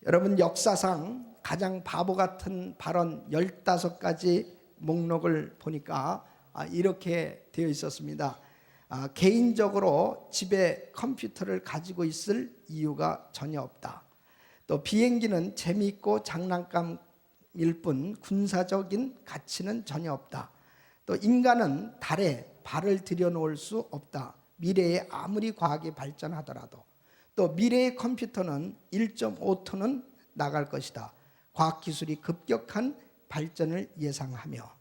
여러분, 역사상 가장 바보 같은 발언 15가지 목록을 보니까 이렇게 되어 있었습니다. 개인적으로 집에 컴퓨터를 가지고 있을 이유가 전혀 없다. 또 비행기는 재미있고 장난감일 뿐 군사적인 가치는 전혀 없다. 또 인간은 달에 발을 들여놓을 수 없다. 미래에 아무리 과학이 발전하더라도. 또 미래의 컴퓨터는 1.5톤은 나갈 것이다. 과학기술이 급격한 발전을 예상하며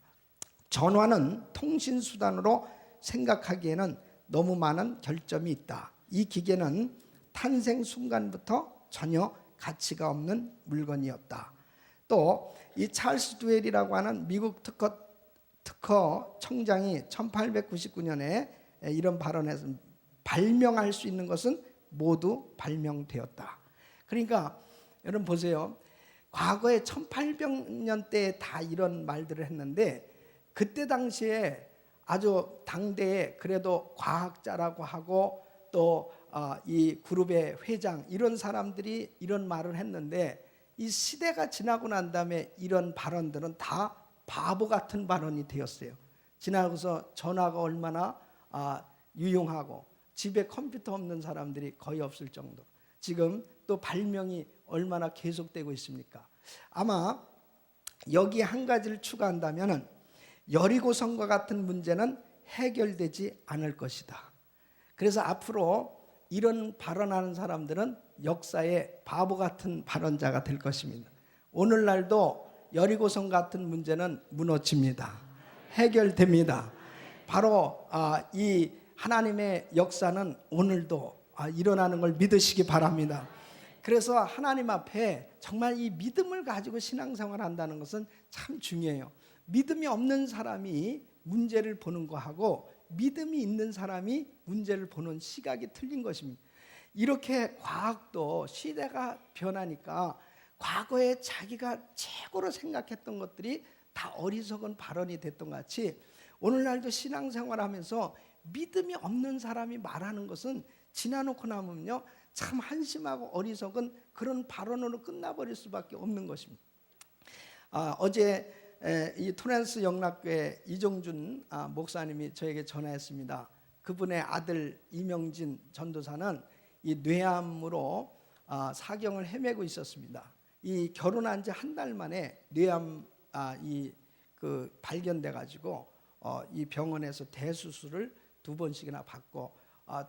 전화는 통신수단으로 생각하기에는 너무 많은 결점이 있다. 이 기계는 탄생 순간부터 전혀 가치가 없는 물건이었다. 또 이 찰스 듀웰이라고 하는 미국 특허 청장이 1899년에 이런 발언에서 발명할 수 있는 것은 모두 발명되었다. 그러니까 여러분 보세요. 과거에 1800년대에 다 이런 말들을 했는데 그때 당시에 아주 당대에 그래도 과학자라고 하고 또 이 그룹의 회장 이런 사람들이 이런 말을 했는데 이 시대가 지나고 난 다음에 이런 발언들은 다 바보 같은 발언이 되었어요. 지나고서 전화가 얼마나 유용하고 집에 컴퓨터 없는 사람들이 거의 없을 정도. 지금 또 발명이 얼마나 계속되고 있습니까? 아마 여기에 한 가지를 추가한다면 여리고성과 같은 문제는 해결되지 않을 것이다. 그래서 앞으로 이런 발언하는 사람들은 역사의 바보 같은 발언자가 될 것입니다. 오늘날도 여리고성 같은 문제는 무너집니다. 해결됩니다. 바로 이 하나님의 역사는 오늘도 일어나는 걸 믿으시기 바랍니다. 그래서 하나님 앞에 정말 이 믿음을 가지고 신앙생활을 한다는 것은 참 중요해요. 믿음이 없는 사람이 문제를 보는 거하고 믿음이 있는 사람이 문제를 보는 시각이 틀린 것입니다. 이렇게 과학도 시대가 변하니까 과거에 자기가 최고로 생각했던 것들이 다 어리석은 발언이 됐던 것 같이 오늘날도 신앙생활하면서 믿음이 없는 사람이 말하는 것은 지나놓고 나면요 참 한심하고 어리석은 그런 발언으로 끝나버릴 수밖에 없는 것입니다. 어제 이 토렌스 영락교회 이종준 목사님이 저에게 전화했습니다. 그분의 아들 이명진 전도사는 이 뇌암으로 사경을 헤매고 있었습니다. 이 결혼한 지 한 달 만에 뇌암 발견돼 가지고 이 병원에서 대수술을 2번씩이나 받고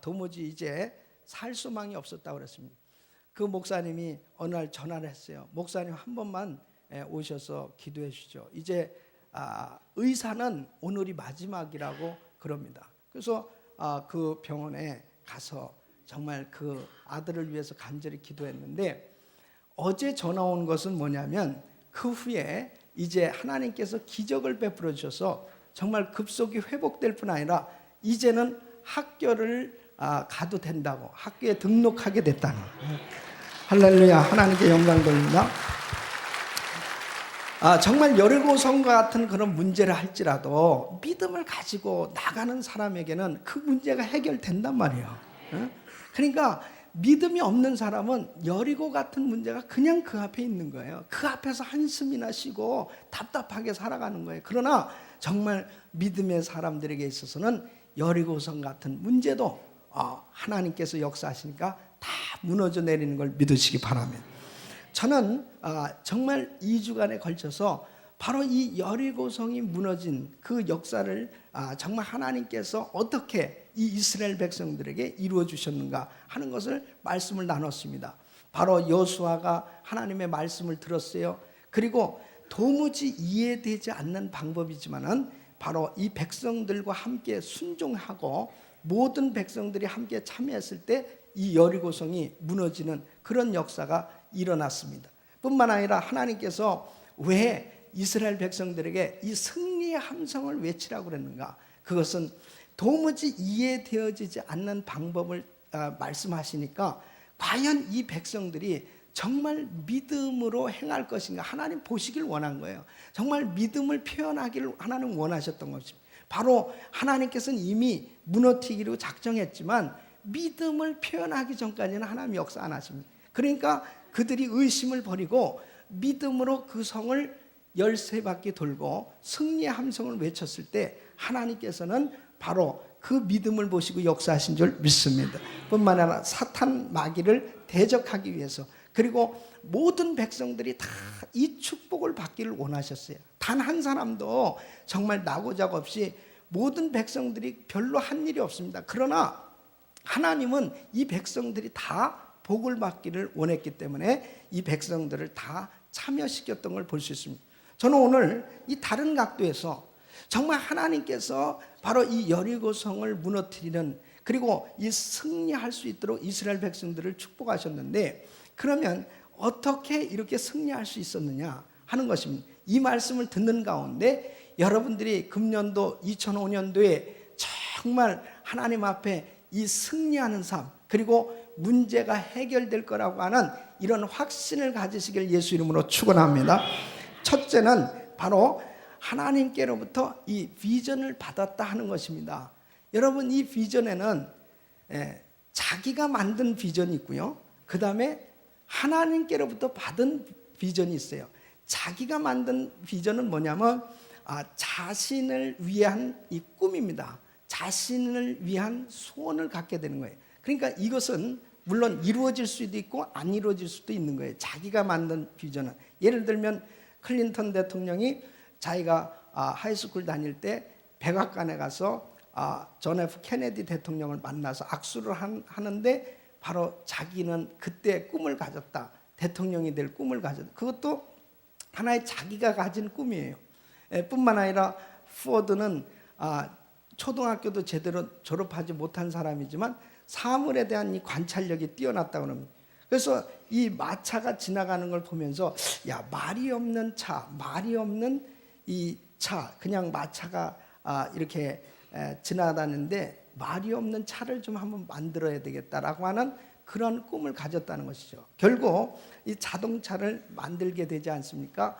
도무지 이제 살 소망이 없었다고 그랬습니다. 그 목사님이 어느 날 전화를 했어요. 목사님 한 번만 오셔서 기도해 주시죠. 이제 의사는 오늘이 마지막이라고 그럽니다. 그래서 그 병원에 가서 정말 그 아들을 위해서 간절히 기도했는데 어제 전화 온 것은 뭐냐면 그 후에 이제 하나님께서 기적을 베풀어 주셔서 정말 급속히 회복될 뿐 아니라 이제는 학교를 가도 된다고 학교에 등록하게 됐다는 할렐루야 하나님께 영광 돌립니다. 정말 여리고성과 같은 그런 문제를 할지라도 믿음을 가지고 나가는 사람에게는 그 문제가 해결된단 말이에요. 그러니까 믿음이 없는 사람은 여리고 같은 문제가 그냥 그 앞에 있는 거예요. 그 앞에서 한숨이나 쉬고 답답하게 살아가는 거예요. 그러나 정말 믿음의 사람들에게 있어서는 여리고성 같은 문제도 하나님께서 역사하시니까 다 무너져 내리는 걸 믿으시기 바랍니다. 저는 정말 2주간에 걸쳐서 바로 이 여리고성이 무너진 그 역사를 정말 하나님께서 어떻게 이 이스라엘 백성들에게 이루어 주셨는가 하는 것을 말씀을 나눴습니다. 바로 여호수아가 하나님의 말씀을 들었어요. 그리고 도무지 이해되지 않는 방법이지만은 바로 이 백성들과 함께 순종하고 모든 백성들이 함께 참여했을 때 이 여리고성이 무너지는 그런 역사가 일어났습니다. 뿐만 아니라 하나님께서 왜 이스라엘 백성들에게 이 승리의 함성을 외치라고 그랬는가? 그것은 도무지 이해되어지지 않는 방법을 말씀하시니까 과연 이 백성들이 정말 믿음으로 행할 것인가 하나님 보시길 원한 거예요. 정말 믿음을 표현하기를 하나님 원하셨던 것입니다. 바로 하나님께서는 이미 무너뜨리기로 작정했지만 믿음을 표현하기 전까지는 하나님 역사 안 하십니다. 그러니까 그들이 의심을 버리고 믿음으로 그 성을 13바퀴 돌고 승리의 함성을 외쳤을 때 하나님께서는 바로 그 믿음을 보시고 역사하신 줄 믿습니다. 뿐만 아니라 사탄 마귀를 대적하기 위해서, 그리고 모든 백성들이 다 이 축복을 받기를 원하셨어요. 단 한 사람도 정말 나고자가 없이 모든 백성들이 별로 한 일이 없습니다. 그러나 하나님은 이 백성들이 다 복을 받기를 원했기 때문에 이 백성들을 다 참여시켰던 걸 볼 수 있습니다. 저는 오늘 이 다른 각도에서 정말 하나님께서 바로 이 여리고성을 무너뜨리는, 그리고 이 승리할 수 있도록 이스라엘 백성들을 축복하셨는데, 그러면 어떻게 이렇게 승리할 수 있었느냐 하는 것입니다. 이 말씀을 듣는 가운데 여러분들이 금년도 2005년도에 정말 하나님 앞에 이 승리하는 삶, 그리고 문제가 해결될 거라고 하는 이런 확신을 가지시길 예수 이름으로 축원합니다. 첫째는 바로 하나님께로부터 이 비전을 받았다 하는 것입니다. 여러분, 이 비전에는 자기가 만든 비전이 있고요, 그 다음에 하나님께로부터 받은 비전이 있어요. 자기가 만든 비전은 뭐냐면 자신을 위한 이 꿈입니다. 자신을 위한 소원을 갖게 되는 거예요. 그러니까 이것은 물론 이루어질 수도 있고 안 이루어질 수도 있는 거예요. 자기가 만든 비전은. 예를 들면 클린턴 대통령이 자기가 하이스쿨 다닐 때 백악관에 가서 존 F 케네디 대통령을 만나서 악수를 하는데 바로 자기는 그때 꿈을 가졌다. 대통령이 될 꿈을 가졌다. 그것도 하나의 자기가 가진 꿈이에요. 뿐만 아니라 포드는 초등학교도 제대로 졸업하지 못한 사람이지만 사물에 대한 이 관찰력이 뛰어났다고 합니다. 그래서 이 마차가 지나가는 걸 보면서 야, 말이 없는 차, 말이 없는 이 차, 그냥 마차가 이렇게 지나다니는데 말이 없는 차를 좀 한번 만들어야 되겠다라고 하는 그런 꿈을 가졌다는 것이죠. 결국 이 자동차를 만들게 되지 않습니까?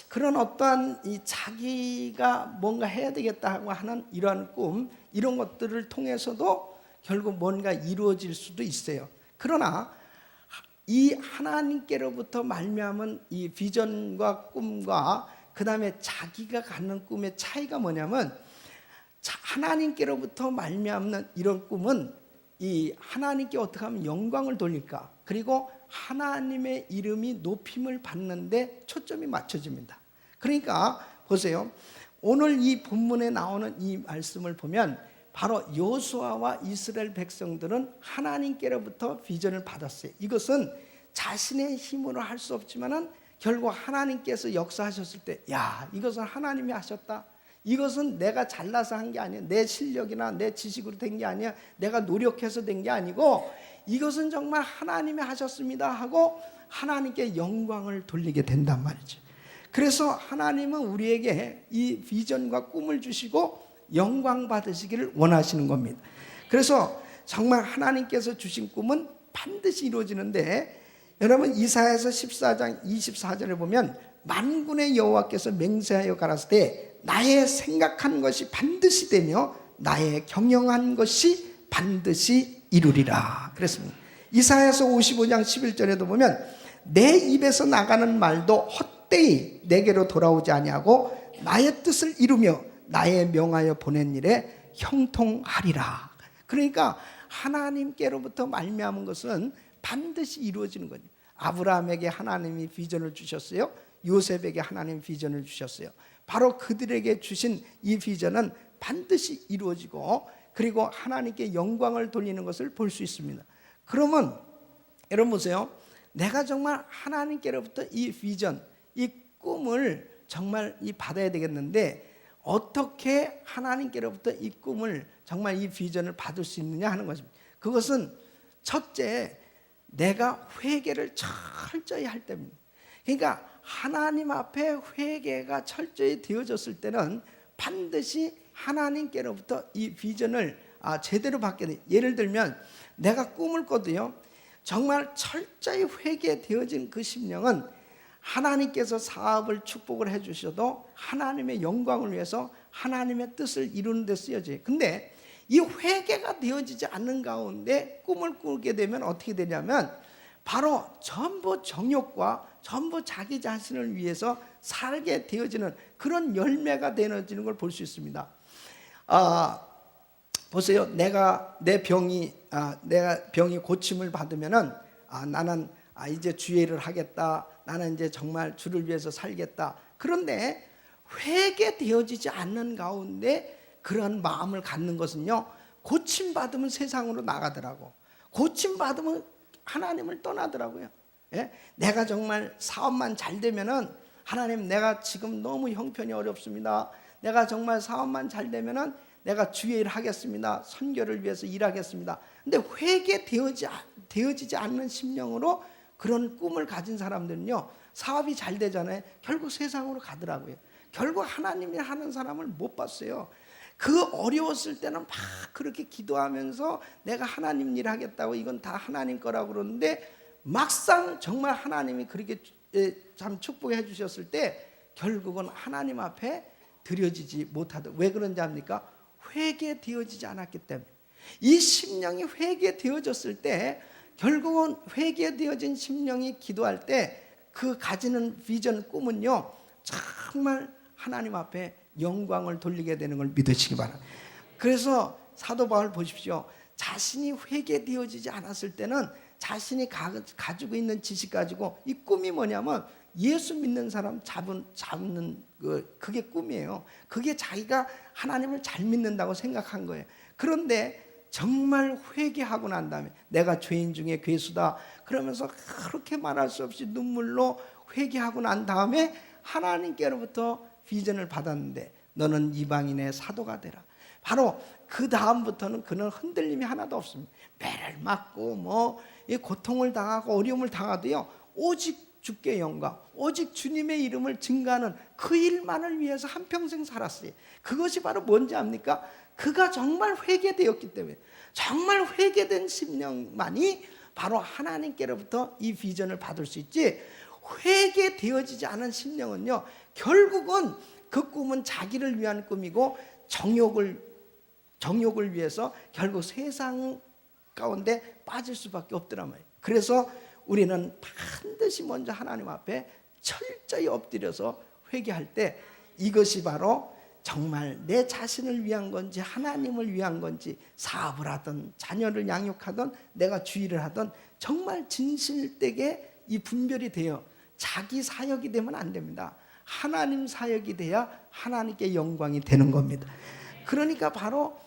그런 어떠한 이 자기가 뭔가 해야 되겠다고 하는 이러한 꿈, 이런 것들을 통해서도 결국 뭔가 이루어질 수도 있어요. 그러나 이 하나님께로부터 말미암은 이 비전과 꿈과 그 다음에 자기가 갖는 꿈의 차이가 뭐냐면, 하나님께로부터 말미암는 이런 꿈은 이 하나님께 어떻게 하면 영광을 돌릴까, 그리고 하나님의 이름이 높임을 받는데 초점이 맞춰집니다. 그러니까 보세요, 오늘 이 본문에 나오는 이 말씀을 보면 바로 여호수아와 이스라엘 백성들은 하나님께로부터 비전을 받았어요. 이것은 자신의 힘으로 할 수 없지만은 결국 하나님께서 역사하셨을 때, 야, 이것은 하나님이 하셨다. 이것은 내가 잘나서 한 게 아니야. 내 실력이나 내 지식으로 된 게 아니야. 내가 노력해서 된 게 아니고 이것은 정말 하나님이 하셨습니다 하고 하나님께 영광을 돌리게 된단 말이죠. 그래서 하나님은 우리에게 이 비전과 꿈을 주시고 영광 받으시기를 원하시는 겁니다. 그래서 정말 하나님께서 주신 꿈은 반드시 이루어지는데, 여러분 이사야서 14장 24절에 보면 만군의 여호와께서 맹세하여 가라사대 나의 생각한 것이 반드시 되며 나의 경영한 것이 반드시 이루리라 그랬습니다. 이사야서 55장 11절에도 보면 내 입에서 나가는 말도 헛되이 내게로 돌아오지 아니하고 나의 뜻을 이루며 나의 명하여 보낸 일에 형통하리라. 그러니까 하나님께로부터 말미암은 것은 반드시 이루어지는 거죠. 아브라함에게 하나님이 비전을 주셨어요. 요셉에게 하나님 비전을 주셨어요. 바로 그들에게 주신 이 비전은 반드시 이루어지고, 그리고 하나님께 영광을 돌리는 것을 볼 수 있습니다. 그러면 여러분 보세요, 내가 정말 하나님께로부터 이 비전, 이 꿈을 정말 받아야 되겠는데, 어떻게 하나님께로부터 이 꿈을, 정말 이 비전을 받을 수 있느냐 하는 것입니다. 그것은 첫째, 내가 회개를 철저히 할 때입니다. 그러니까 하나님 앞에 회개가 철저히 되어졌을 때는 반드시 하나님께로부터 이 비전을 제대로 받게 돼요. 예를 들면 내가 꿈을 꿔도요, 정말 철저히 회개되어진 그 심령은 하나님께서 사업을 축복을 해주셔도 하나님의 영광을 위해서 하나님의 뜻을 이루는 데 쓰여져요. 근데 이 회개가 되어지지 않는 가운데 꿈을 꾸게 되면 어떻게 되냐면 바로 전부 정욕과 전부 자기 자신을 위해서 살게 되어지는 그런 열매가 되어지는 걸 볼 수 있습니다. 보세요. 내가 병이 고침을 받으면은 나는 이제 주의를 하겠다. 나는 이제 정말 주를 위해서 살겠다. 그런데 회개되어지지 않는 가운데 그런 마음을 갖는 것은요, 고침 받으면 세상으로 나가더라고. 고침 받으면 하나님을 떠나더라고요. 예? 내가 정말 사업만 잘 되면은 하나님, 내가 지금 너무 형편이 어렵습니다. 내가 정말 사업만 잘 되면은 내가 주의 일 하겠습니다. 선교를 위해서 일하겠습니다. 근데 회개되어지지 않는 심령으로 그런 꿈을 가진 사람들은요, 사업이 잘 되잖아요. 결국 세상으로 가더라고요. 결국 하나님이 하는 사람을 못 봤어요. 그 어려웠을 때는 막 그렇게 기도하면서 내가 하나님 일 하겠다고, 이건 다 하나님 거라고 그러는데, 막상 정말 하나님이 그렇게 참 축복해 주셨을 때 결국은 하나님 앞에 드려지지 못하더라고요. 왜 그런지 압니까? 회개되어지지 않았기 때문에. 이 심령이 회개되어졌을 때, 결국은 회개되어진 심령이 기도할 때 그 가지는 비전, 꿈은요, 정말 하나님 앞에 영광을 돌리게 되는 걸 믿으시기 바랍니다. 그래서 사도 바울 보십시오. 자신이 회개되어지지 않았을 때는 자신이 가지고 있는 지식 가지고, 이 꿈이 뭐냐면 예수 믿는 사람 잡는 그게 꿈이에요. 그게 자기가 하나님을 잘 믿는다고 생각한 거예요. 그런데 정말 회개하고 난 다음에 내가 죄인 중에 괴수다 그러면서 그렇게 말할 수 없이 눈물로 회개하고 난 다음에 하나님께로부터 비전을 받았는데, 너는 이방인의 사도가 되라. 바로 그 다음부터는 그는 흔들림이 하나도 없습니다. 매를 맞고 이 고통을 당하고 어려움을 당하도요, 오직 주께 영광, 오직 주님의 이름을 증거하는 그 일만을 위해서 한평생 살았어요. 그것이 바로 뭔지 압니까? 그가 정말 회개되었기 때문에. 정말 회개된 심령만이 바로 하나님께로부터 이 비전을 받을 수 있지, 회개되어지지 않은 심령은요, 결국은 그 꿈은 자기를 위한 꿈이고 정욕을 위해서 결국 세상 가운데 빠질 수밖에 없더란 말이에요. 그래서 우리는 반드시 먼저 하나님 앞에 철저히 엎드려서 회개할 때, 이것이 바로 정말 내 자신을 위한 건지 하나님을 위한 건지, 사업을 하든 자녀를 양육하든 내가 주의를 하든 정말 진실되게 이 분별이 되어 자기 사역이 되면 안 됩니다. 하나님 사역이 돼야 하나님께 영광이 되는 겁니다. 그러니까 바로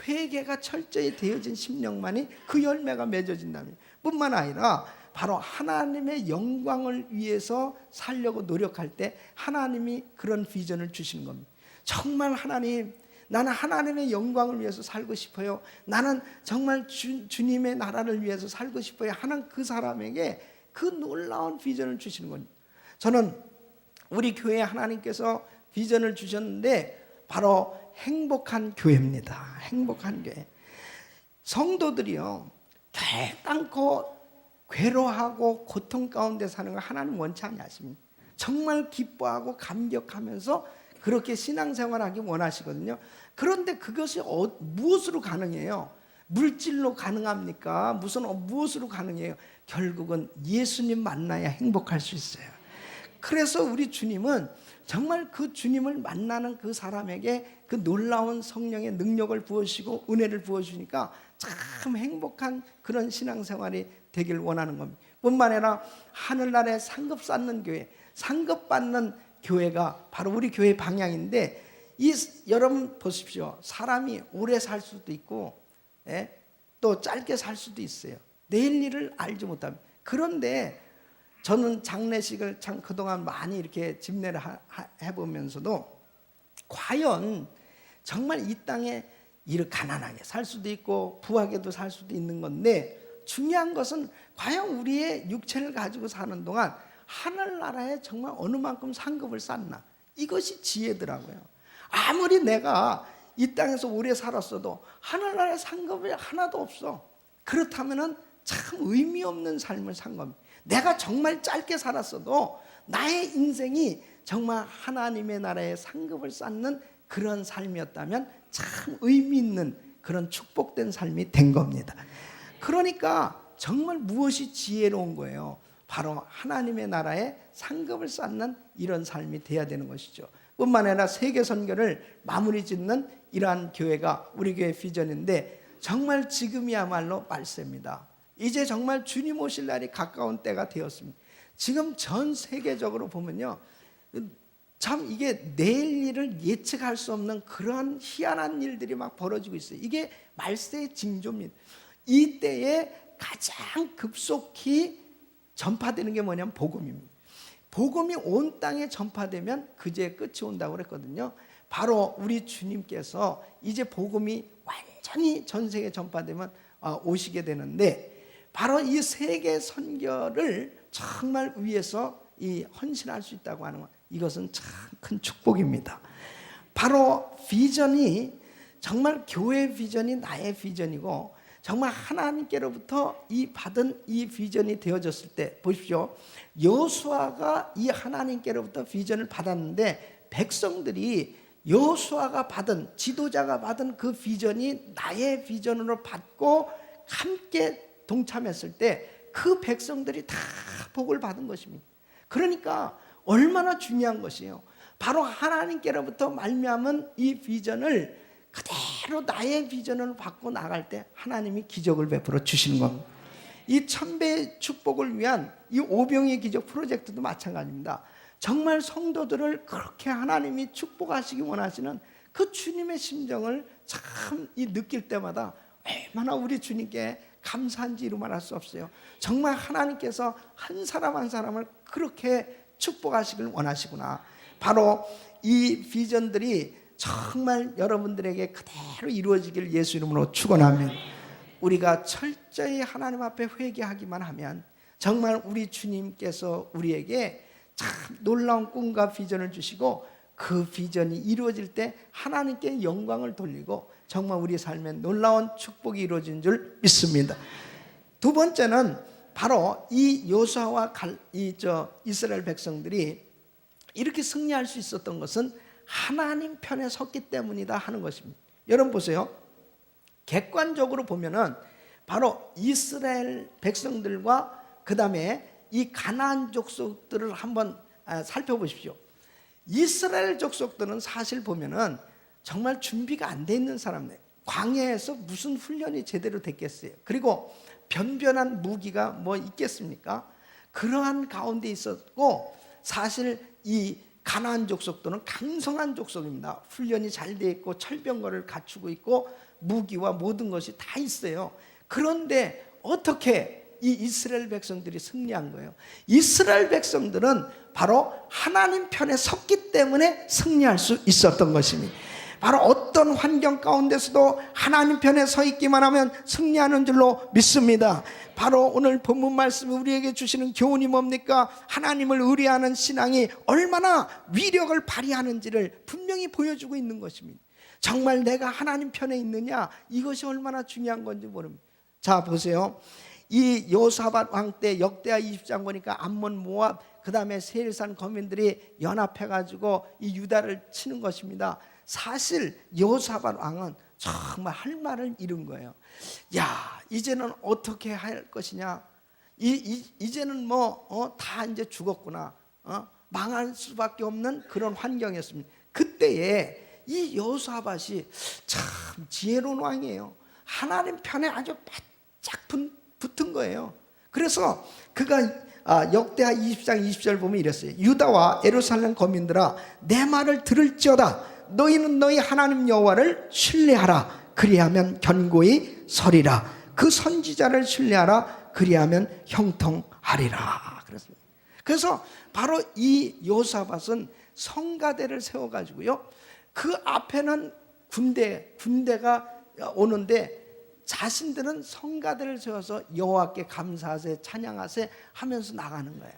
회개가 철저히 되어진 심령만이 그 열매가 맺어진다면, 뿐만 아니라 바로 하나님의 영광을 위해서 살려고 노력할 때 하나님이 그런 비전을 주시는 겁니다. 정말 하나님, 나는 하나님의 영광을 위해서 살고 싶어요. 나는 정말 주님의 나라를 위해서 살고 싶어요 하는 그 사람에게 그 놀라운 비전을 주시는 겁니다. 저는 우리 교회에 하나님께서 비전을 주셨는데 바로 행복한 교회입니다. 행복한 교회. 성도들이요, 깨닫고 괴로워하고 고통 가운데 사는 걸 하나님 원치 않으십니다. 정말 기뻐하고 감격하면서 그렇게 신앙생활하기 원하시거든요. 그런데 그것이 무엇으로 가능해요? 물질로 가능합니까? 무엇으로 가능해요? 결국은 예수님 만나야 행복할 수 있어요. 그래서 우리 주님은 정말 그 주님을 만나는 그 사람에게 그 놀라운 성령의 능력을 부어주시고 은혜를 부어주니까 참 행복한 그런 신앙생활이 되길 원하는 겁니다. 뿐만 아니라 하늘나라에 상급 쌓는 교회, 상급받는 교회가 바로 우리 교회 방향인데, 여러분 보십시오. 사람이 오래 살 수도 있고 또 짧게 살 수도 있어요. 내일 일을 알지 못합니다. 그런데 저는 장례식을 참 그동안 많이 이렇게 집례를 해보면서도 과연 정말 이 땅에 이렇게 가난하게 살 수도 있고 부하게도 살 수도 있는 건데, 중요한 것은 과연 우리의 육체를 가지고 사는 동안 하늘나라에 정말 어느 만큼 상급을 쌓나, 이것이 지혜더라고요. 아무리 내가 이 땅에서 오래 살았어도 하늘나라에 상급이 하나도 없어. 그렇다면 참 의미 없는 삶을 산 겁니다. 내가 정말 짧게 살았어도 나의 인생이 정말 하나님의 나라에 상급을 쌓는 그런 삶이었다면 참 의미 있는 그런 축복된 삶이 된 겁니다. 그러니까 정말 무엇이 지혜로운 거예요? 바로 하나님의 나라에 상급을 쌓는 이런 삶이 돼야 되는 것이죠. 뿐만 아니라 세계 선교를 마무리 짓는 이러한 교회가 우리 교회 비전인데, 정말 지금이야말로 말세입니다. 이제 정말 주님 오실 날이 가까운 때가 되었습니다. 지금 전 세계적으로 보면요, 참 이게 내일 일을 예측할 수 없는 그러한 희한한 일들이 막 벌어지고 있어요. 이게 말세의 징조입니다. 이 때에 가장 급속히 전파되는 게 뭐냐면 복음입니다. 복음이 온 땅에 전파되면 그제 끝이 온다고 그랬거든요. 바로 우리 주님께서 이제 복음이 완전히 전 세계에 전파되면 오시게 되는데, 바로 이 세계 선교를 정말 위해서 이 헌신할 수 있다고 하는 것, 이것은 참 큰 축복입니다. 바로 비전이 정말 교회 비전이 나의 비전이고, 정말 하나님께로부터 이 받은 이 비전이 되어졌을 때, 보십시오. 여호수아가 이 하나님께로부터 비전을 받았는데, 백성들이 여호수아가 받은, 지도자가 받은 그 비전이 나의 비전으로 받고 함께 동참했을 때 그 백성들이 다 복을 받은 것입니다. 그러니까 얼마나 중요한 것이에요. 바로 하나님께로부터 말미암은 이 비전을 그대로 나의 비전을 받고 나갈 때 하나님이 기적을 베풀어 주시는 겁니다. 이 천배의 축복을 위한 이 오병이의 기적 프로젝트도 마찬가지입니다. 정말 성도들을 그렇게 하나님이 축복하시기 원하시는 그 주님의 심정을 참 느낄 때마다 얼마나 우리 주님께 감사한지 이루 말할 수 없어요. 정말 하나님께서 한 사람 한 사람을 그렇게 축복하시길 원하시구나. 바로 이 비전들이 정말 여러분들에게 그대로 이루어지길 예수 이름으로 축원합니다. 우리가 철저히 하나님 앞에 회개하기만 하면 정말 우리 주님께서 우리에게 참 놀라운 꿈과 비전을 주시고, 그 비전이 이루어질 때 하나님께 영광을 돌리고 정말 우리 삶에 놀라운 축복이 이루어진 줄 믿습니다. 두 번째는 바로 이 여호수아와 이스라엘 백성들이 이렇게 승리할 수 있었던 것은 하나님 편에 섰기 때문이다 하는 것입니다. 여러분 보세요. 객관적으로 보면은 바로 이스라엘 백성들과 그 다음에 이 가나안 족속들을 한번 살펴보십시오. 이스라엘 족속들은 사실 보면은 정말 준비가 안 돼 있는 사람들, 광야에서 무슨 훈련이 제대로 됐겠어요? 그리고 변변한 무기가 뭐 있겠습니까? 그러한 가운데 있었고, 사실 이 가나안 족속들은 강성한 족속입니다. 훈련이 잘 돼 있고 철병거를 갖추고 있고 무기와 모든 것이 다 있어요. 그런데 어떻게 이 이스라엘 백성들이 승리한 거예요? 이스라엘 백성들은 바로 하나님 편에 섰기 때문에 승리할 수 있었던 것입니다. 바로 어떤 환경 가운데서도 하나님 편에 서 있기만 하면 승리하는 줄로 믿습니다. 바로 오늘 본문 말씀이 우리에게 주시는 교훈이 뭡니까? 하나님을 의뢰하는 신앙이 얼마나 위력을 발휘하는지를 분명히 보여주고 있는 것입니다. 정말 내가 하나님 편에 있느냐, 이것이 얼마나 중요한 건지 모릅니다. 자 보세요. 이 여호사밧 왕 때 역대하 20장 보니까 암몬, 모압, 그 다음에 세일산 거민들이 연합해가지고 이 유다를 치는 것입니다. 사실 여호사밧 왕은 정말 할 말을 잃은 거예요. 야, 이제는 어떻게 할 것이냐? 이제는 다 이제 죽었구나. 망할 수밖에 없는 그런 환경이었습니다. 그때에 이 여호사밧이 참 지혜로운 왕이에요. 하나님 편에 아주 바짝 붙은 거예요. 그래서 그가 역대하 20장 20절 보면 이랬어요. 유다와 예루살렘 거민들아, 내 말을 들을지어다. 너희는 너희 하나님 여호와를 신뢰하라. 그리하면 견고히 서리라. 그 선지자를 신뢰하라. 그리하면 형통하리라. 그랬습니다. 그래서 바로 이 여호사밧은 성가대를 세워가지고요, 그 앞에는 군대가 오는데 자신들은 성가대를 세워서 여호와께 감사하세 찬양하세 하면서 나가는 거예요.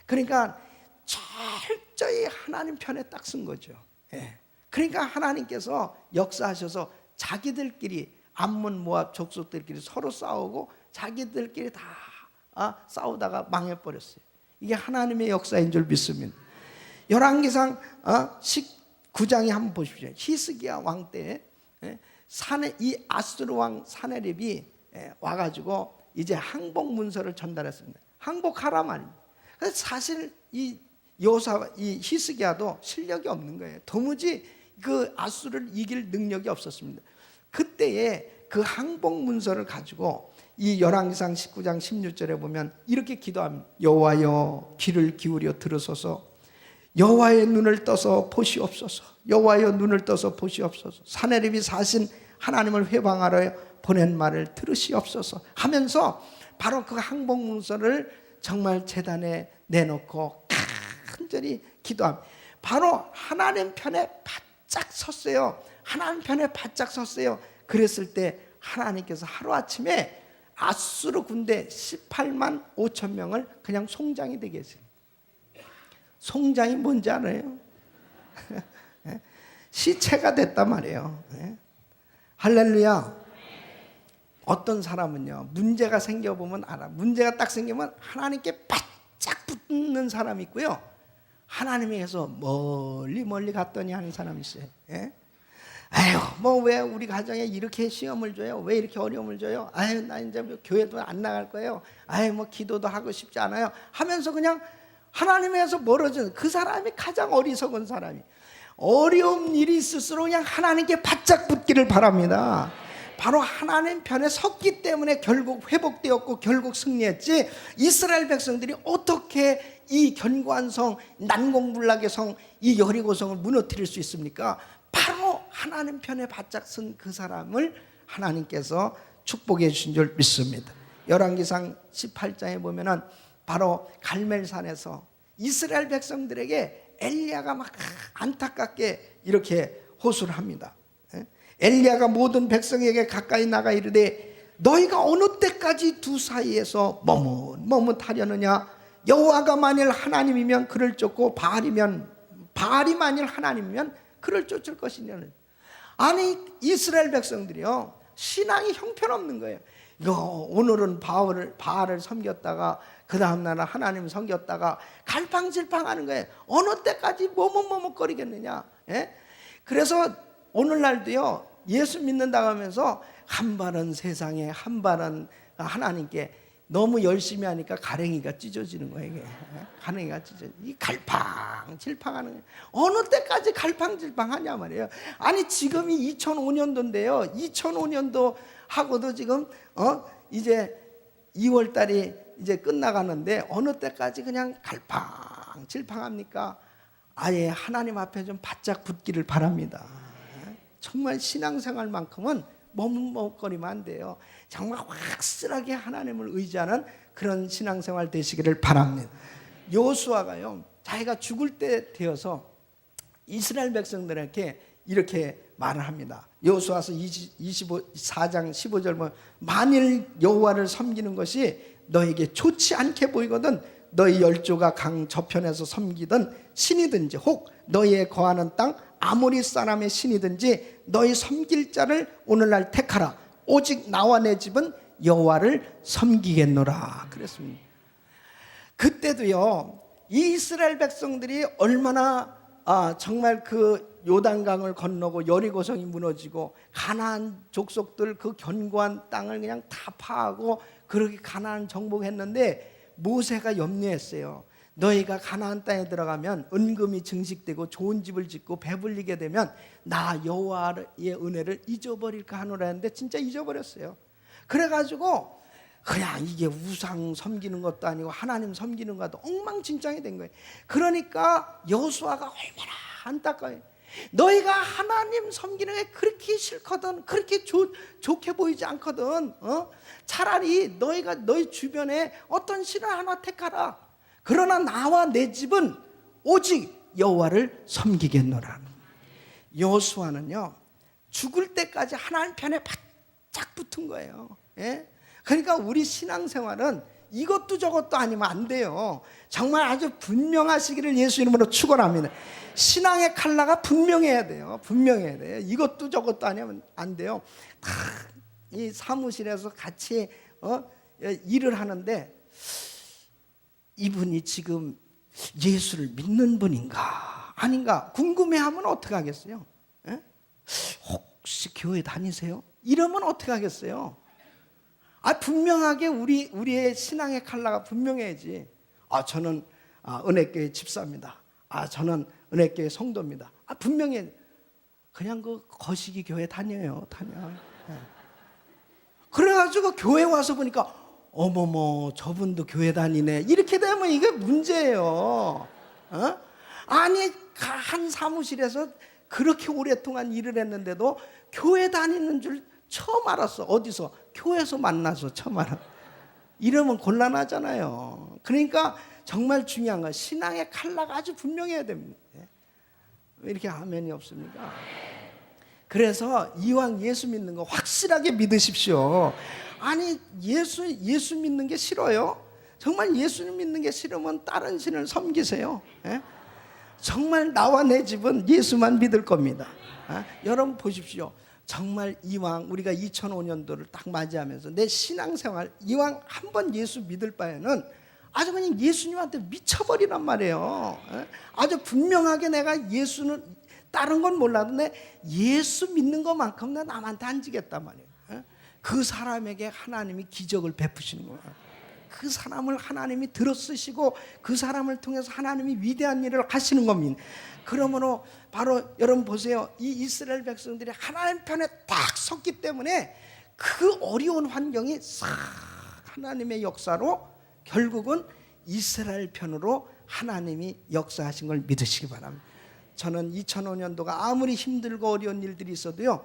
그러니까 철저히 하나님 편에 딱 쓴 거죠. 예. 그러니까 하나님께서 역사하셔서 자기들끼리 암몬 모압 족속들끼리 서로 싸우고 자기들끼리 다 싸우다가 망해버렸어요. 이게 하나님의 역사인 줄 믿습니다. 열왕기상 19장에 한번 보십시오. 히스기야 왕 때 산에 이 아수르 왕 사네립이 와가지고 이제 항복 문서를 전달했습니다. 항복하라 말입니다. 그래서 사실 이 여호사, 이 히스기야도 실력이 없는 거예요. 도무지 그 아수를 이길 능력이 없었습니다. 그때에 그 항복 문서를 가지고 이 열왕기상 19장 16절에 보면 이렇게 기도합니다. 여호와여 귀를 기울여 들으소서. 여호와의 눈을 떠서 보시옵소서. 여호와여 눈을 떠서 보시옵소서. 사내립이 사신 하나님을 회방하러 보낸 말을 들으시옵소서 하면서 바로 그 항복 문서를 정말 제단에 내놓고 간절히 기도합니다. 바로 하나님 편에 바짝 섰어요. 하나님 편에 바짝 섰어요. 그랬을 때 하나님께서 하루아침에 아수르 군대 18만 5천 명을 그냥 송장이 되게 했어요. 송장이 뭔지 알아요? 시체가 됐단 말이에요. 할렐루야. 어떤 사람은요, 문제가 생겨보면 알아. 문제가 딱 생기면 하나님께 바짝 붙는 사람이 있고요, 하나님에게서 멀리 갔더니 하는 사람이 있어요. 아유, 뭐 왜 우리 가정에 이렇게 시험을 줘요? 왜 이렇게 어려움을 줘요? 아유, 나 이제 뭐 교회도 안 나갈 거예요. 아유, 뭐 기도도 하고 싶지 않아요. 하면서 그냥 하나님에서 멀어지는 그 사람이 가장 어리석은 사람이. 어려운 일이 있을수록 그냥 하나님께 바짝 붙기를 바랍니다. 바로 하나님 편에 섰기 때문에 결국 회복되었고 결국 승리했지, 이스라엘 백성들이 어떻게 이 견고한 성, 난공불락의 성, 이 여리고성을 무너뜨릴 수 있습니까? 바로 하나님 편에 바짝 선 그 사람을 하나님께서 축복해 주신 줄 믿습니다. 열왕기상 18장에 보면은 바로 갈멜산에서 이스라엘 백성들에게 엘리야가 막 안타깝게 이렇게 호소를 합니다. 엘리야가 모든 백성에게 가까이 나가 이르되 너희가 어느 때까지 두 사이에서 머뭇하려느냐? 여호와가 만일 하나님이면 그를 쫓고 바알이 만일 하나님이면 그를 쫓을 것이냐는. 아니, 이스라엘 백성들이요, 신앙이 형편없는 거예요. 오늘은 바알을 섬겼다가 그 다음날은 하나님 섬겼다가 갈팡질팡하는 거예요. 어느 때까지 머뭇거리겠느냐? 그래서 오늘날도요, 예수 믿는다고 하면서 한 발은 세상에 한 발은 하나님께 너무 열심히 하니까 가랭이가 찢어지는 거예요. 이게 가랭이가 이 갈팡질팡하는 거예요. 어느 때까지 갈팡질팡하냐 말이에요. 아니, 지금이 2005년도인데요 2005년도 하고도 지금 이제 2월달이 이제 끝나가는데 어느 때까지 그냥 갈팡질팡합니까? 아예 하나님 앞에 좀 바짝 붙기를 바랍니다. 정말 신앙생활만큼은 머뭇거리면 안 돼요. 정말 확실하게 하나님을 의지하는 그런 신앙생활 되시기를 바랍니다. 여호수아가요, 자기가 죽을 때 되어서 이스라엘 백성들에게 이렇게 말을 합니다. 여호수아서 24장 15절 보면 만일 여호와를 섬기는 것이 너에게 좋지 않게 보이거든 너희 열조가 강 저편에서 섬기던 신이든지 혹 너희의 거하는 땅 아모리 사람의 신이든지 너희 섬길 자를 오늘날 택하라. 오직 나와 내 집은 여호와를 섬기겠노라 그랬습니다. 그때도요, 이 이스라엘 백성들이 얼마나 정말 그 요단강을 건너고 여리고성이 무너지고 가나안 족속들 그 견고한 땅을 그냥 다 파하고 그렇게 가나안 정복했는데 모세가 염려했어요. 너희가 가나안 땅에 들어가면 은금이 증식되고 좋은 집을 짓고 배불리게 되면 나 여호와의 은혜를 잊어버릴까 하노라 했는데 진짜 잊어버렸어요. 그래가지고 그냥 이게 우상 섬기는 것도 아니고 하나님 섬기는 것도 엉망진창이 된 거예요. 그러니까 여호수아가 얼마나 안타까워요. 너희가 하나님 섬기는 게 그렇게 싫거든, 그렇게 좋게 보이지 않거든, 차라리 너희가 너희 주변에 어떤 신을 하나 택하라. 그러나 나와 내 집은 오직 여호와를 섬기겠노라. 여호수아는요, 죽을 때까지 하나님 편에 바짝 붙은 거예요. 그러니까 우리 신앙생활은 이것도 저것도 아니면 안 돼요. 정말 아주 분명하시기를 예수 이름으로 축원합니다. 신앙의 컬러가 분명해야 돼요. 분명해야 돼요. 이것도 저것도 아니면 안 돼요. 다 이 사무실에서 같이 일을 하는데 이분이 지금 예수를 믿는 분인가 아닌가 궁금해하면 어떻게 하겠어요? 혹시 교회 다니세요? 이러면 어떻게 하겠어요? 분명하게 우리의 신앙의 컬러가 분명해야지. 저는 은혜교회 집사입니다. 저는 은혜교회 성도입니다. 분명해. 그냥 그 거시기 교회 다녀요. 예. 그래가지고 교회 와서 보니까 어머머 저분도 교회 다니네. 이렇게 되면 이게 문제예요. 아니 한 사무실에서 그렇게 오랫동안 일을 했는데도 교회 다니는 줄 처음 알았어. 어디서? 교회에서 만나서 처음 알았어. 이러면 곤란하잖아요. 그러니까 정말 중요한 건 신앙의 컬러가 아주 분명해야 됩니다. 왜 이렇게 아멘이 없습니까? 그래서 이왕 예수 믿는 거 확실하게 믿으십시오. 아니 예수 믿는 게 싫어요? 정말 예수 믿는 게 싫으면 다른 신을 섬기세요. 정말 나와 내 집은 예수만 믿을 겁니다. 여러분 보십시오. 정말 이왕 우리가 2005년도를 딱 맞이하면서 내 신앙생활 이왕 한번 예수 믿을 바에는 아주 그냥 예수님한테 미쳐버리란 말이에요. 아주 분명하게 내가 예수는 다른 건 몰라도 내 예수 믿는 것만큼 내 남한테 안 지겠단 말이에요. 그 사람에게 하나님이 기적을 베푸시는 거예요. 그 사람을 하나님이 들어쓰시고 그 사람을 통해서 하나님이 위대한 일을 하시는 겁니다. 그러므로 바로 여러분 보세요. 이 이스라엘 백성들이 하나님 편에 딱 섰기 때문에 그 어려운 환경이 싹 하나님의 역사로 결국은 이스라엘 편으로 하나님이 역사하신 걸 믿으시기 바랍니다. 저는 2005년도가 아무리 힘들고 어려운 일들이 있어도요,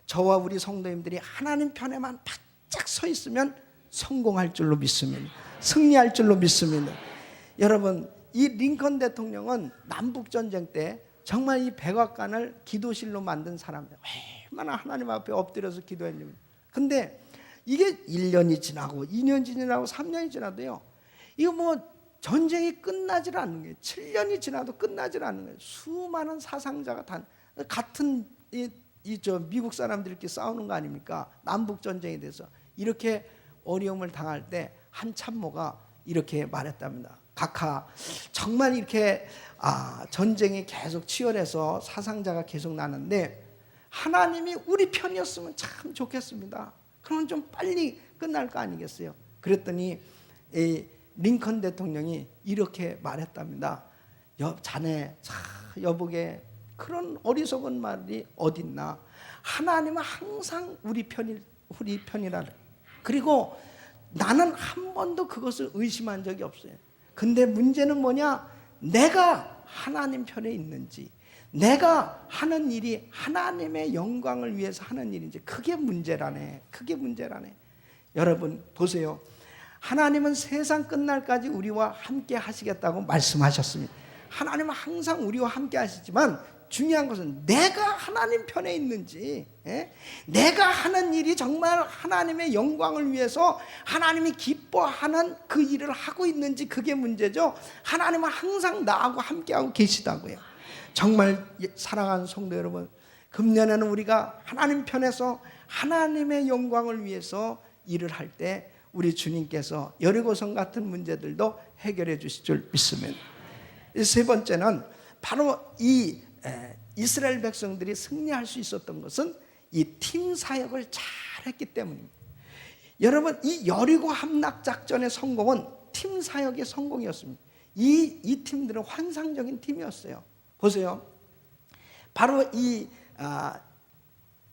저와 우리 성도님들이 하나님 편에만 바짝 서 있으면 성공할 줄로 믿습니다. 승리할 줄로 믿습니다. 여러분, 이 링컨 대통령은 남북전쟁 때 정말 이 백악관을 기도실로 만든 사람이에요. 얼마나 하나님 앞에 엎드려서 기도했냐면. 근데 이게 1년이 지나고 2년이 지나고 3년이 지나도요, 이거 뭐 전쟁이 끝나질 않는 거예요. 7년이 지나도 끝나질 않는 거예요. 수많은 사상자가 같은 미국 사람들끼리 싸우는 거 아닙니까? 남북 전쟁에 대해서 이렇게 어려움을 당할 때 한 참모가 이렇게 말했답니다. 각하 정말 이렇게 전쟁이 계속 치열해서 사상자가 계속 나는데 하나님이 우리 편이었으면 참 좋겠습니다. 그러면 좀 빨리 끝날 거 아니겠어요? 그랬더니 링컨 대통령이 이렇게 말했답니다. 자네 여보게 그런 어리석은 말이 어딨나. 하나님은 항상 우리 편이라. 그리고 나는 한 번도 그것을 의심한 적이 없어요. 근데 문제는 뭐냐? 내가 하나님 편에 있는지, 내가 하는 일이 하나님의 영광을 위해서 하는 일인지, 그게 문제라네. 여러분 보세요. 하나님은 세상 끝날까지 우리와 함께 하시겠다고 말씀하셨습니다. 하나님은 항상 우리와 함께 하시지만 중요한 것은 내가 하나님 편에 있는지, 내가 하는 일이 정말 하나님의 영광을 위해서 하나님이 기뻐하는 그 일을 하고 있는지, 그게 문제죠. 하나님은 항상 나하고 함께하고 계시다고요. 정말 사랑하는 성도 여러분, 금년에는 우리가 하나님 편에서 하나님의 영광을 위해서 일을 할 때 우리 주님께서 여리고성 같은 문제들도 해결해 주실 줄 믿습니다. 세 번째는 바로 이 이스라엘 백성들이 승리할 수 있었던 것은 이 팀 사역을 잘했기 때문입니다. 여러분, 이 여리고 함락 작전의 성공은 팀 사역의 성공이었습니다. 이 팀들은 환상적인 팀이었어요. 보세요. 바로 이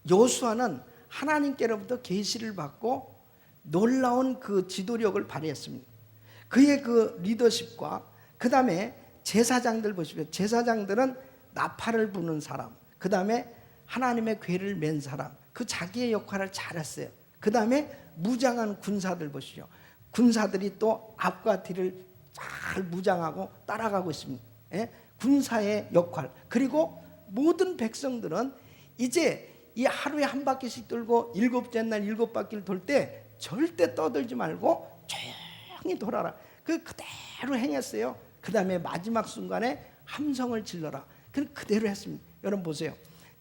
여호수아는 하나님께로부터 계시를 받고 놀라운 그 지도력을 발휘했습니다. 그의 그 리더십과 그 다음에 제사장들 보십시오. 제사장들은 나팔을 부는 사람, 그 다음에 하나님의 궤를 맨 사람, 그 자기의 역할을 잘했어요. 그 다음에 무장한 군사들 보시죠. 군사들이 또 앞과 뒤를 잘 무장하고 따라가고 있습니다. 군사의 역할. 그리고 모든 백성들은 이제 이 하루에 한 바퀴씩 돌고 일곱째 날 7바퀴를 돌 때 절대 떠들지 말고 조용히 돌아라. 그대로 행했어요. 그 다음에 마지막 순간에 함성을 질러라. 그대로 했습니다. 여러분 보세요.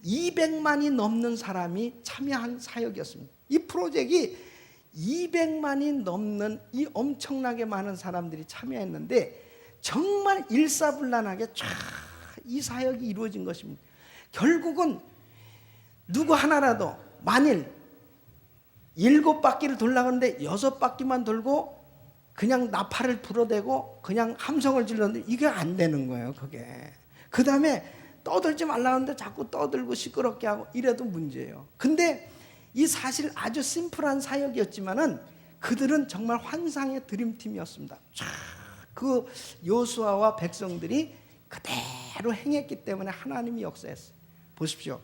200만이 넘는 사람이 참여한 사역이었습니다. 이 프로젝트가 200만이 넘는 이 엄청나게 많은 사람들이 참여했는데 정말 일사불란하게 쫙 이 사역이 이루어진 것입니다. 결국은 누구 하나라도 만일 7바퀴를 돌려고 하는데 6바퀴만 돌고 그냥 나팔을 불어대고 그냥 함성을 질렀는데 이게 안 되는 거예요. 그게. 그 다음에 떠들지 말라는데 자꾸 떠들고 시끄럽게 하고 이래도 문제예요. 근데 이 사실 아주 심플한 사역이었지만은 그들은 정말 환상의 드림팀이었습니다. 쫙 그 여호수아와 백성들이 그대로 행했기 때문에 하나님이 역사했어요. 보십시오.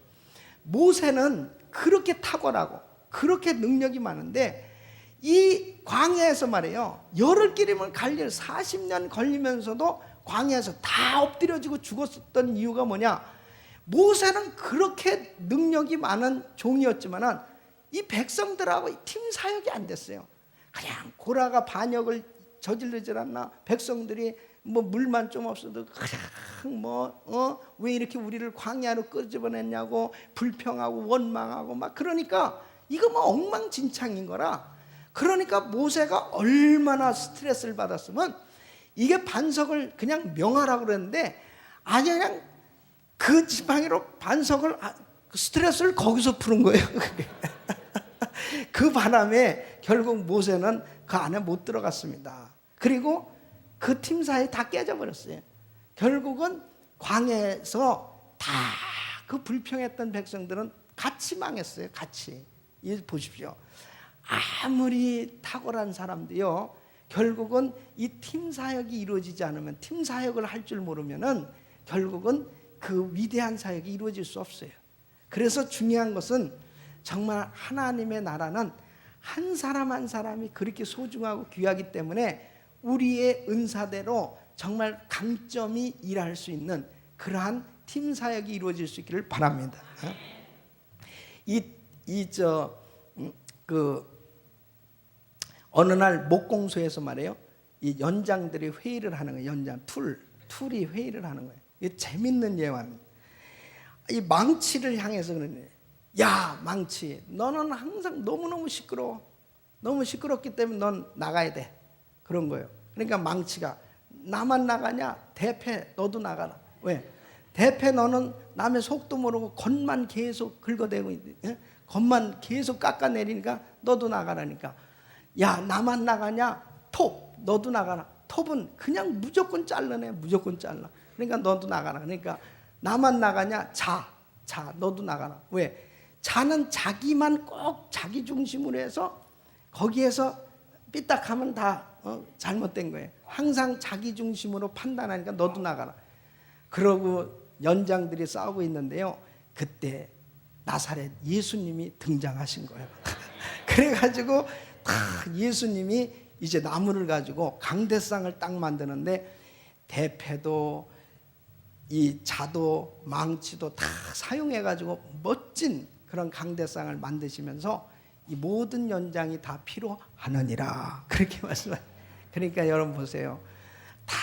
모세는 그렇게 탁월하고 그렇게 능력이 많은데 이 광야에서 말이에요. 열흘 길이면 갈 일 40년 걸리면서도 광야에서 다 엎드려지고 죽었었던 이유가 뭐냐? 모세는 그렇게 능력이 많은 종이었지만은 이 백성들하고 팀 사역이 안 됐어요. 그냥 고라가 반역을 저지르질 않나? 백성들이 뭐 물만 좀 없어도 그냥 왜 이렇게 우리를 광야로 끄집어냈냐고 불평하고 원망하고 막 그러니까 이거 뭐 엉망진창인 거라. 그러니까 모세가 얼마나 스트레스를 받았으면 이게 반석을 그냥 명하라고 그랬는데 아니 그냥 그 지팡이로 반석을 스트레스를 거기서 푸는 거예요. 그 바람에 결국 모세는 그 안에 못 들어갔습니다. 그리고 그 팀 사이 다 깨져버렸어요. 결국은 광야에서 다 그 불평했던 백성들은 같이 망했어요. 같이. 보십시오. 아무리 탁월한 사람도요, 결국은 이 팀 사역이 이루어지지 않으면, 팀 사역을 할 줄 모르면은 결국은 그 위대한 사역이 이루어질 수 없어요. 그래서 중요한 것은 정말 하나님의 나라는 한 사람 한 사람이 그렇게 소중하고 귀하기 때문에 우리의 은사대로 정말 강점이 일할 수 있는 그러한 팀 사역이 이루어질 수 있기를 바랍니다. 어느 날 목공소에서 말이에요. 이 연장들이 회의를 하는 거예요. 연장 툴이 회의를 하는 거예요. 이게 재밌는 예화입니다. 이 망치를 향해서 그러네. 야, 망치, 너는 항상 너무너무 시끄러워. 너무 시끄럽기 때문에 넌 나가야 돼. 그런 거예요. 그러니까 망치가 나만 나가냐? 대패 너도 나가라. 왜? 대패 너는 남의 속도 모르고 겉만 계속 긁어대고 겉만 계속 깎아내리니까 너도 나가라니까. 야, 나만 나가냐? 톱 너도 나가라. 톱은 그냥 무조건 잘라내. 무조건 잘라. 그러니까 너도 나가라. 그러니까 나만 나가냐? 자 너도 나가라. 왜? 자는 자기만 꼭 자기 중심으로 해서 거기에서 삐딱하면 다 잘못된 거예요. 항상 자기 중심으로 판단하니까 너도 나가라. 그러고 연장들이 싸우고 있는데요. 그때 나사렛 예수님이 등장하신 거예요. 그래가지고 예수님이 이제 나무를 가지고 강대상을 딱 만드는데 대패도 이 자도 망치도 다 사용해가지고 멋진 그런 강대상을 만드시면서 이 모든 연장이 다 필요하느니라 그렇게 말씀하세요. 그러니까 여러분 보세요. 다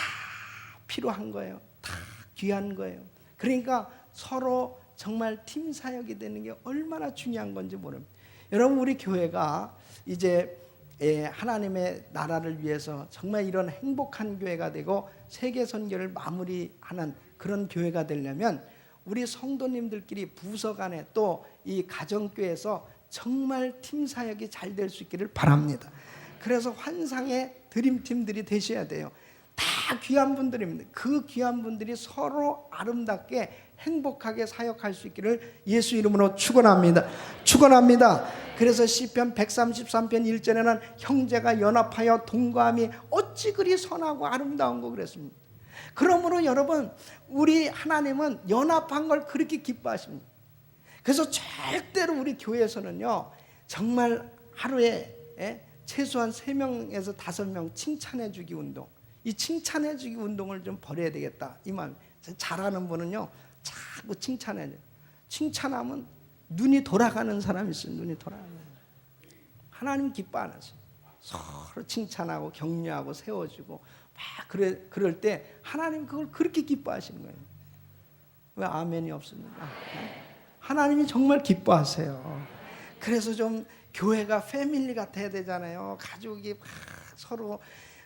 필요한 거예요. 다 귀한 거예요. 그러니까 서로 정말 팀 사역이 되는 게 얼마나 중요한 건지 모릅니다. 여러분 우리 교회가 이제 하나님의 나라를 위해서 정말 이런 행복한 교회가 되고 세계 선교를 마무리하는 그런 교회가 되려면 우리 성도님들끼리 부서 간에 또 이 가정교회에서 정말 팀 사역이 잘 될 수 있기를 바랍니다. 그래서 환상의 드림팀들이 되셔야 돼요. 다 귀한 분들입니다. 그 귀한 분들이 서로 아름답게 행복하게 사역할 수 있기를 예수 이름으로 축원합니다. 축원합니다. 그래서 시편 133편 1절에는 형제가 연합하여 동거함이 어찌 그리 선하고 아름다운 거 그랬습니다. 그러므로 여러분 우리 하나님은 연합한 걸 그렇게 기뻐하십니다. 그래서 절대로 우리 교회에서는요 정말 하루에 최소한 3명에서 5명 칭찬해 주기 운동, 이 칭찬해 주기 운동을 좀 버려야 되겠다 이 말. 잘하는 분은요 자꾸 칭찬해 줘요. 칭찬하면 눈이 돌아가는 사람이 있어요. 눈이 돌아가는 사람. 하나님 기뻐 안 하세요. 서로 칭찬하고 격려하고 세워주고 막 그럴 때 하나님 그걸 그렇게 기뻐하시는 거예요. 왜 아멘이 없습니까? 하나님이 정말 기뻐하세요. 그래서 좀 교회가 패밀리 같아야 되잖아요. 가족이 막 서로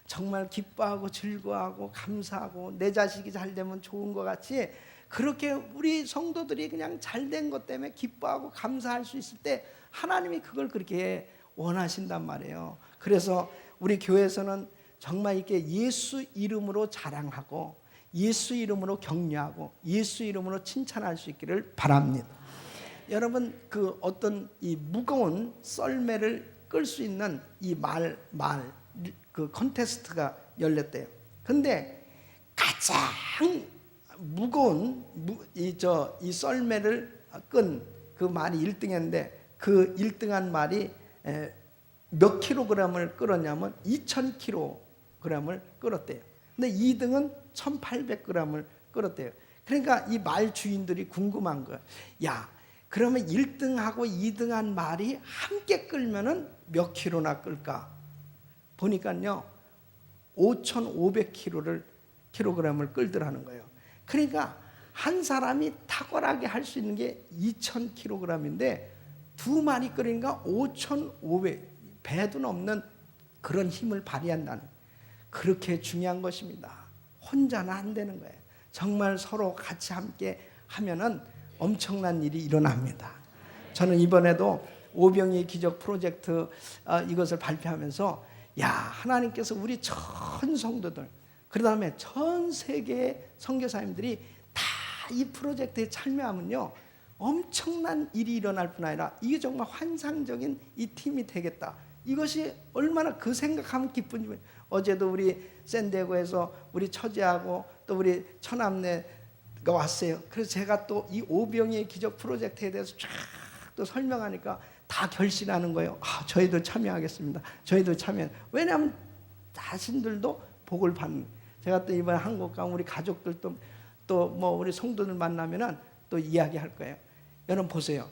정말 기뻐하고 즐거워하고 감사하고 내 자식이 잘 되면 좋은 것 같이 그렇게 우리 성도들이 그냥 잘 된 것 때문에 기뻐하고 감사할 수 있을 때 하나님이 그걸 그렇게 원하신단 말이에요. 그래서 우리 교회에서는 정말 이렇게 예수 이름으로 자랑하고 예수 이름으로 격려하고 예수 이름으로 칭찬할 수 있기를 바랍니다. 여러분, 그 어떤 이 무거운 썰매를 끌 수 있는 이 그 컨테스트가 열렸대요. 근데 가장 무거운 이 썰매를 끈 그 말이 1등했는데 그 1등한 말이 몇 킬로그램을 끌었냐면 2000kg을 끌었대요. 근데 2등은 1800g을 끌었대요. 그러니까 이 말 주인들이 궁금한 거예요. 야, 그러면 1등하고 2등한 말이 함께 끌면은 몇 킬로나 끌까? 보니까요 5500kg을 끌더라는 거예요. 그러니까 한 사람이 탁월하게 할 수 있는 게 2000kg인데 두 마리 끌으니까 5500, 배도 넘는 그런 힘을 발휘한다는, 그렇게 중요한 것입니다. 혼자는 안 되는 거예요. 정말 서로 같이 함께 하면은 엄청난 일이 일어납니다. 저는 이번에도 오병이의 기적 프로젝트 이것을 발표하면서 야, 하나님께서 우리 전 성도들, 그 다음에 전 세계의 선교사님들이 다 이 프로젝트에 참여하면요 엄청난 일이 일어날 뿐 아니라 이게 정말 환상적인 이 팀이 되겠다. 이것이 얼마나 그 생각하면 기쁜지. 어제도 우리 샌디에고에서 우리 처제하고 또 우리 처남네가 왔어요. 그래서 제가 또 이 오병이의 기적 프로젝트에 대해서 쫙 또 설명하니까 다 결심하는 거예요. 저희도 참여하겠습니다. 저희도 참여. 왜냐하면 자신들도 복을 받는. 제가 또 이번에 한국 가면 우리 가족들도 또 뭐 우리 성도들 만나면은 또 이야기할 거예요. 여러분 보세요.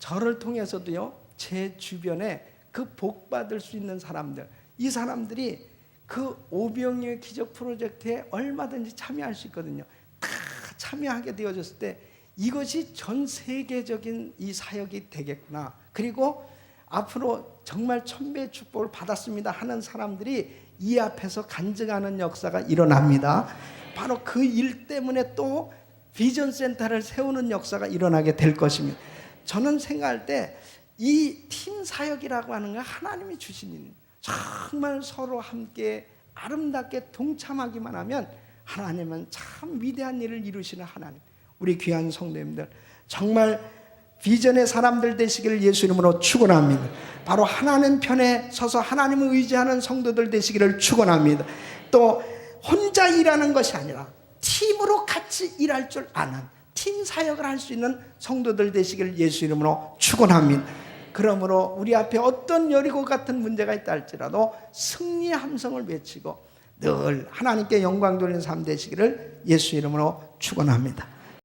저를 통해서도요 제 주변에 그 복 받을 수 있는 사람들, 이 사람들이 그 오병이의 기적 프로젝트에 얼마든지 참여할 수 있거든요. 다 참여하게 되어졌을 때 이것이 전 세계적인 이 사역이 되겠구나. 그리고 앞으로 정말 천배의 축복을 받았습니다 하는 사람들이 이 앞에서 간증하는 역사가 일어납니다. 바로 그 일 때문에 또 비전 센터를 세우는 역사가 일어나게 될 것입니다. 저는 생각할 때 이 팀 사역이라고 하는 건 하나님이 주신 일, 정말 서로 함께 아름답게 동참하기만 하면 하나님은 참 위대한 일을 이루시는 하나님. 우리 귀한 성도님들 정말 비전의 사람들 되시기를 예수 이름으로 축원합니다. 바로 하나님 편에 서서 하나님을 의지하는 성도들 되시기를 축원합니다. 또 혼자 일하는 것이 아니라 팀으로 같이 일할 줄 아는 팀 사역을 할 수 있는 성도들 되시기를 예수 이름으로 축원합니다. 그러므로 우리 앞에 어떤 여리고 같은 문제가 있다 할지라도 승리의 함성을 외치고 늘 하나님께 영광 돌리는 삶 되시기를 예수 이름으로 축원합니다.